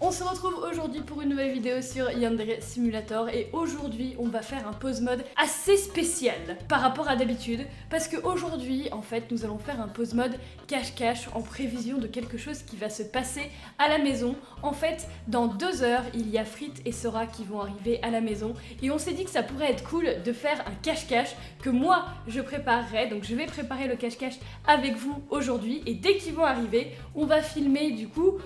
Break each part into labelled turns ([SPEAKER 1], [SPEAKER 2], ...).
[SPEAKER 1] On se retrouve aujourd'hui pour une nouvelle vidéo sur Yandere Simulator et aujourd'hui on va faire un pause mode assez spécial par rapport à d'habitude parce qu'aujourd'hui en fait nous allons faire un pause mode cache-cache en prévision de quelque chose qui va se passer à la maison. En fait dans 2 heures il y a Frites et Sora qui vont arriver à la maison et on s'est dit que ça pourrait être cool de faire un cache-cache que moi je préparerai, donc je vais préparer le cache-cache avec vous aujourd'hui et dès qu'ils vont arriver on va filmer du coup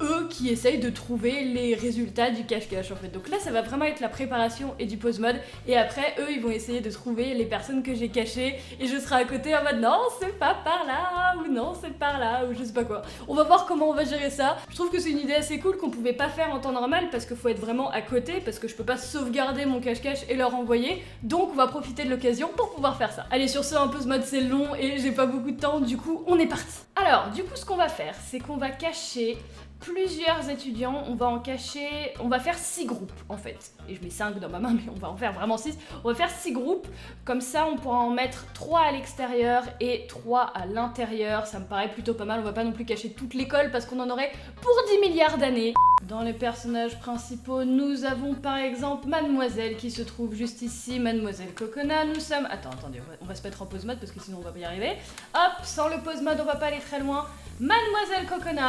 [SPEAKER 1] eux qui essayent de trouver les résultats du cache-cache en fait. Donc là ça va vraiment être la préparation et du pause mode et après eux ils vont essayer de trouver les personnes que j'ai cachées et je serai à côté en mode non c'est pas par là ou non c'est par là ou je sais pas quoi. On va voir comment on va gérer ça. Je trouve que c'est une idée assez cool qu'on pouvait pas faire en temps normal parce qu'il faut être vraiment à côté parce que je peux pas sauvegarder mon cache-cache et leur envoyer, donc on va profiter de l'occasion pour pouvoir faire ça. Allez, sur ce, un pause mode c'est long et j'ai pas beaucoup de temps, du coup on est parti. Alors du coup ce qu'on va faire c'est qu'on va cacher plusieurs étudiants, on va faire 6 groupes en fait. Et je mets 5 dans ma main mais on va en faire vraiment 6. On va faire 6 groupes, comme ça on pourra en mettre 3 à l'extérieur et 3 à l'intérieur. Ça me paraît plutôt pas mal, on va pas non plus cacher toute l'école parce qu'on en aurait pour 10 milliards d'années. Dans les personnages principaux, nous avons par exemple Mademoiselle qui se trouve juste ici, Mademoiselle Coconut. Nous sommes... Attendez, on va se mettre en pause mode parce que sinon on va pas y arriver. Hop, sans le pause mode on va pas aller très loin. Mademoiselle Coconut.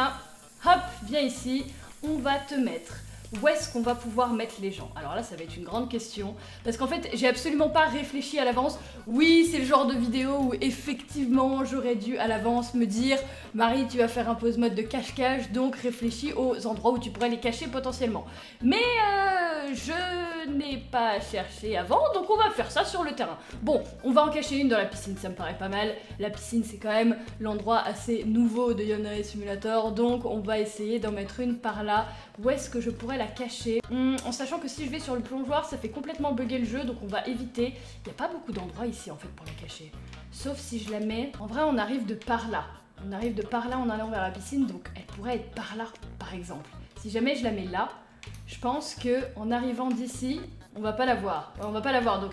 [SPEAKER 1] Hop, viens ici, on va te mettre. Où est-ce qu'on va pouvoir mettre les gens? Alors là, ça va être une grande question, parce qu'en fait, j'ai absolument pas réfléchi à l'avance. Oui, c'est le genre de vidéo où effectivement, j'aurais dû à l'avance me dire « Marie, tu vas faire un pause mode de cache-cache, donc réfléchis aux endroits où tu pourrais les cacher potentiellement. » Mais je n'ai pas cherché avant, donc on va faire ça sur le terrain. Bon, on va en cacher une dans la piscine, ça me paraît pas mal. La piscine, c'est quand même l'endroit assez nouveau de Yandere Simulator, donc on va essayer d'en mettre une par là. Où est-ce que je pourrais la cacher en sachant que si je vais sur le plongeoir, ça fait complètement bugger le jeu, donc on va éviter. Il n'y a pas beaucoup d'endroits ici en fait pour la cacher. Sauf si je la mets... En vrai, on arrive de par là. On arrive de par là en allant vers la piscine, donc elle pourrait être par là, par exemple. Si jamais je la mets là, je pense que en arrivant d'ici, on va pas la voir. On va pas la voir, donc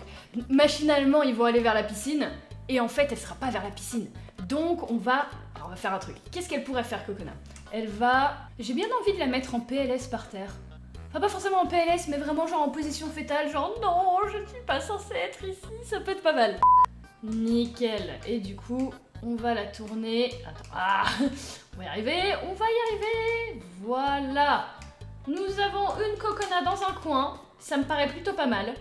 [SPEAKER 1] machinalement, ils vont aller vers la piscine, et en fait, elle sera pas vers la piscine. Donc on va faire un truc. Qu'est-ce qu'elle pourrait faire, Coconut? Elle va... J'ai bien envie de la mettre en PLS par terre. Enfin, pas forcément en PLS, mais vraiment genre en position fétale, genre non, je ne suis pas censée être ici, ça peut être pas mal. Nickel. Et du coup, on va la tourner... Attends, on va y arriver, on va y arriver. Voilà. Nous avons une Coconut dans un coin, ça me paraît plutôt pas mal.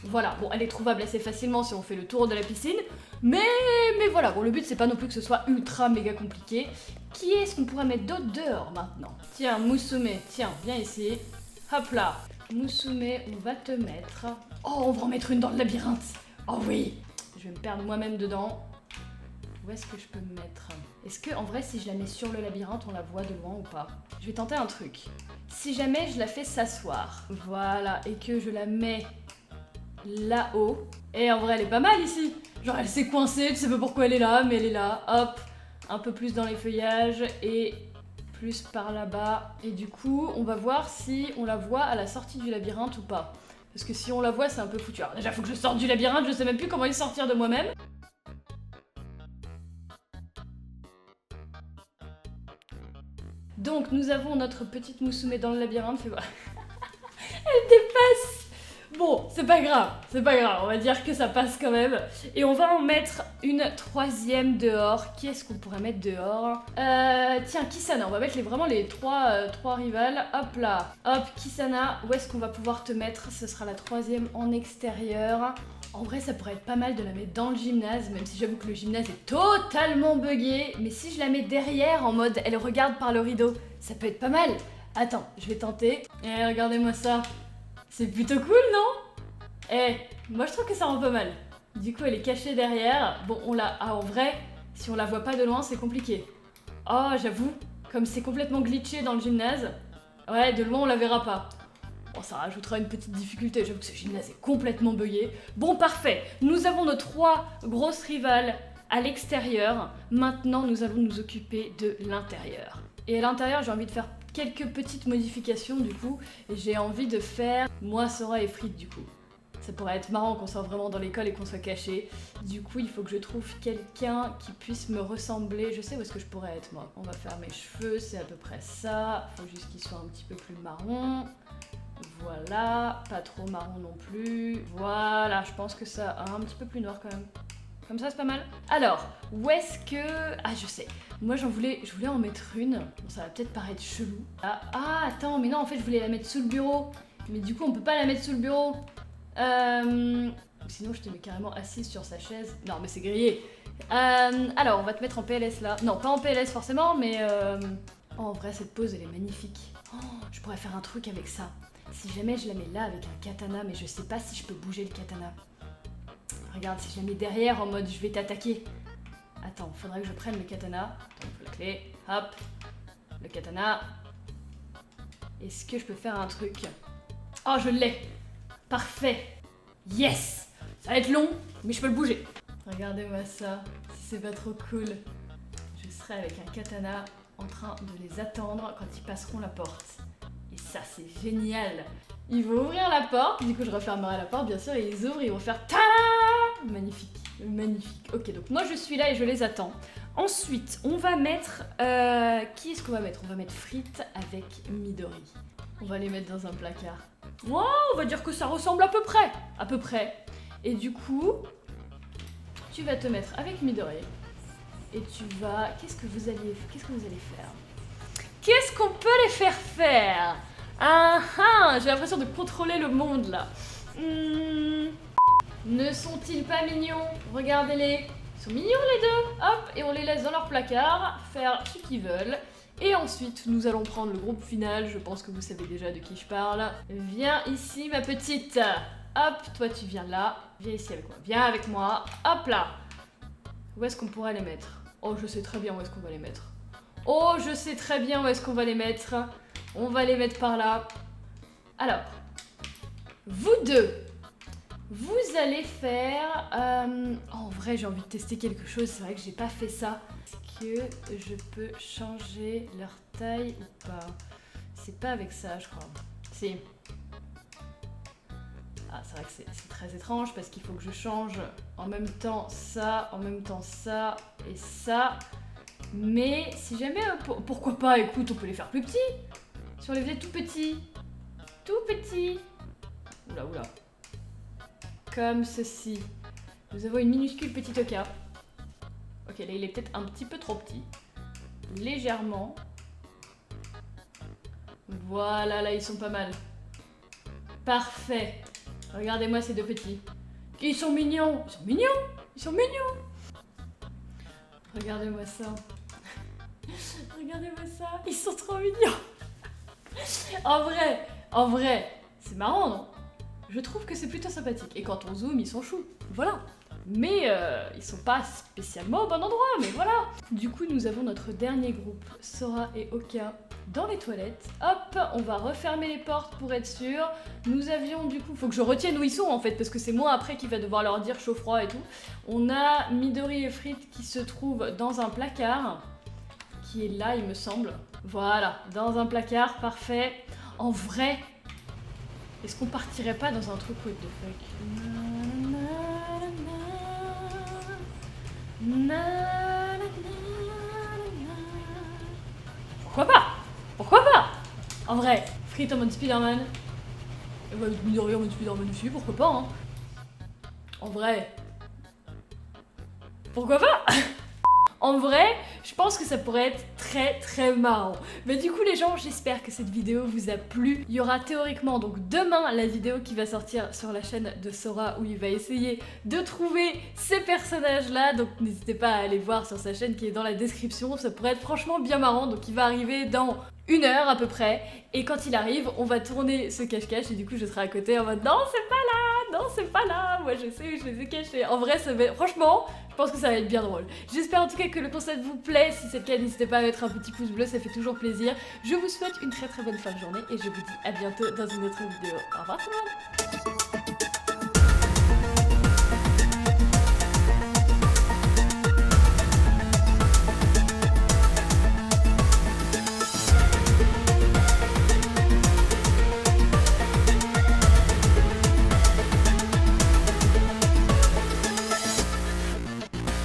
[SPEAKER 1] Voilà, bon, elle est trouvable assez facilement si on fait le tour de la piscine, mais voilà, bon, le but c'est pas non plus que ce soit ultra méga compliqué. Qui est-ce qu'on pourrait mettre d'autre dehors maintenant? Tiens, Musume, tiens, viens ici. Hop là, Musume, on va te mettre... Oh, on va en mettre une dans le labyrinthe. Oh oui, je vais me perdre moi-même dedans. Où est-ce que je peux me mettre? Est-ce que, en vrai, si je la mets sur le labyrinthe, on la voit de loin ou pas? Je vais tenter un truc. Si jamais je la fais s'asseoir, voilà, et que je la mets... là-haut. Et en vrai elle est pas mal ici. Genre elle s'est coincée, tu sais pas pourquoi elle est là, mais elle est là. Hop, un peu plus dans les feuillages et plus par là-bas. Et du coup on va voir si on la voit à la sortie du labyrinthe ou pas. Parce que si on la voit c'est un peu foutu. Alors déjà faut que je sorte du labyrinthe, je sais même plus comment y sortir de moi-même. Donc nous avons notre petite Musume dans le labyrinthe, fais voir. Elle dépasse. Bon, c'est pas grave, on va dire que ça passe quand même. Et on va en mettre une 3e dehors. Qui est-ce qu'on pourrait mettre dehors? Tiens, Kisana, on va mettre vraiment les trois rivales. Hop là, hop, Kisana, où est-ce qu'on va pouvoir te mettre? Ce sera la 3e en extérieur. En vrai, ça pourrait être pas mal de la mettre dans le gymnase, même si j'avoue que le gymnase est totalement buggé. Mais si je la mets derrière, en mode elle regarde par le rideau, ça peut être pas mal. Attends, je vais tenter. Et regardez-moi ça. C'est plutôt cool, non? Eh, moi je trouve que ça rend pas mal. Du coup, elle est cachée derrière. Bon, on l'a... Ah, en vrai, si on la voit pas de loin, c'est compliqué. Oh, j'avoue, comme c'est complètement glitché dans le gymnase, ouais, de loin, on la verra pas. Bon, ça rajoutera une petite difficulté. J'avoue que ce gymnase est complètement buggé. Bon, parfait. Nous avons nos 3 grosses rivales à l'extérieur. Maintenant, nous allons nous occuper de l'intérieur. Et à l'intérieur, j'ai envie de faire quelques petites modifications du coup, et j'ai envie de faire moi, Sora et Frites du coup. Ça pourrait être marrant qu'on soit vraiment dans l'école et qu'on soit caché. Du coup, il faut que je trouve quelqu'un qui puisse me ressembler. Je sais où est-ce que je pourrais être, moi. On va faire mes cheveux, c'est à peu près ça. Faut juste qu'ils soient un petit peu plus marron. Voilà, pas trop marron non plus. Voilà, je pense que ça a un petit peu plus noir quand même. Comme ça, c'est pas mal. Alors, où est-ce que... Ah, je sais. Moi, je voulais en mettre une. Bon, ça va peut-être paraître chelou. Ah, attends, mais non, en fait, je voulais la mettre sous le bureau. Mais du coup, on peut pas la mettre sous le bureau. Sinon, je te mets carrément assise sur sa chaise. Non, mais c'est grillé. Alors, on va te mettre en PLS là. Non, pas en PLS forcément, mais... Oh, en vrai, cette pose, elle est magnifique. Oh, je pourrais faire un truc avec ça. Si jamais je la mets là avec un katana, mais je sais pas si je peux bouger le katana. Regarde, si je la mets derrière en mode je vais t'attaquer. Attends, faudrait que je prenne le katana. Attends, il faut la clé. Hop. Le katana. Est-ce que je peux faire un truc? Oh, je l'ai. Parfait. Yes. Ça va être long, mais je peux le bouger. Regardez-moi ça. Si c'est pas trop cool. Je serai avec un katana en train de les attendre quand ils passeront la porte. Et ça, c'est génial. Ils vont ouvrir la porte, du coup je refermerai la porte bien sûr, et ils ouvrent, ils vont faire ta. Magnifique, magnifique. Ok, donc moi je suis là et je les attends. Ensuite, on va mettre... qui est-ce qu'on va mettre? On va mettre Frites avec Midori. On va les mettre dans un placard. Wow, on va dire que ça ressemble à peu près. À peu près. Et du coup, tu vas te mettre avec Midori. Et tu vas... Qu'est-ce que vous allez faire? Qu'est-ce qu'on peut les faire faire? Ah ah, j'ai l'impression de contrôler le monde là. Ne sont-ils pas mignons? Regardez-les. Ils sont mignons les deux. Hop, et on les laisse dans leur placard, faire ce qu'ils veulent. Et ensuite, nous allons prendre le groupe final. Je pense que vous savez déjà de qui je parle. Viens ici, ma petite. Hop, toi tu viens là. Viens ici avec moi. Viens avec moi. Hop là. Où est-ce qu'on pourrait les mettre? Oh, je sais très bien où est-ce qu'on va les mettre. Oh, je sais très bien où est-ce qu'on va les mettre. On va les mettre par là. Alors, vous deux, vous allez faire... en vrai, j'ai envie de tester quelque chose. C'est vrai que j'ai pas fait ça. Est-ce que je peux changer leur taille ou pas? C'est pas avec ça, je crois. Si. Ah, c'est vrai que c'est très étrange parce qu'il faut que je change en même temps ça, en même temps ça et ça. Mais si jamais... pourquoi pas? Écoute, on peut les faire plus petits. Si on les faisait tout petits. Tout petits. Oula, oula. Comme ceci. Nous avons une minuscule petite oka. Ok, là il est peut-être un petit peu trop petit. Légèrement. Voilà, là ils sont pas mal. Parfait. Regardez-moi ces deux petits. Ils sont mignons. Ils sont mignons. Ils sont mignons. Regardez-moi ça. Regardez-moi ça. Ils sont trop mignons. En vrai, c'est marrant, non? Je trouve que c'est plutôt sympathique. Et quand on zoome, ils sont choux. Voilà. Mais ils sont pas spécialement au bon endroit, mais voilà. Du coup, nous avons notre dernier groupe, Sora et Oka, dans les toilettes. Hop, on va refermer les portes pour être sûr. Nous avions du coup, faut que je retienne où ils sont en fait, parce que c'est moi après qui va devoir leur dire chaud-froid et tout. On a Midori et Frites qui se trouvent dans un placard, qui est là il me semble. Voilà, dans un placard, parfait. En vrai, est-ce qu'on partirait pas dans un truc what the fuck? Pourquoi pas? Pourquoi pas? En vrai, Frites en mode Spider-Man. Midori en mode Spider-Man aussi, pourquoi pas hein? En vrai. Pourquoi pas? En vrai, je pense que ça pourrait être très marrant. Mais du coup les gens, j'espère que cette vidéo vous a plu. Il y aura théoriquement donc demain la vidéo qui va sortir sur la chaîne de Sora où il va essayer de trouver ces personnages là. Donc n'hésitez pas à aller voir sur sa chaîne qui est dans la description. Ça pourrait être franchement bien marrant. Donc il va arriver dans 1 heure à peu près. Et quand il arrive, on va tourner ce cache-cache et du coup je serai à côté en mode non c'est pas là, non c'est pas là. Moi je sais où je les ai cachés. En vrai ça va... franchement... je pense que ça va être bien drôle. J'espère en tout cas que le concept vous plaît. Si c'est le cas, n'hésitez pas à mettre un petit pouce bleu, ça fait toujours plaisir. Je vous souhaite une très bonne fin de journée et je vous dis à bientôt dans une autre vidéo. Au revoir tout le monde.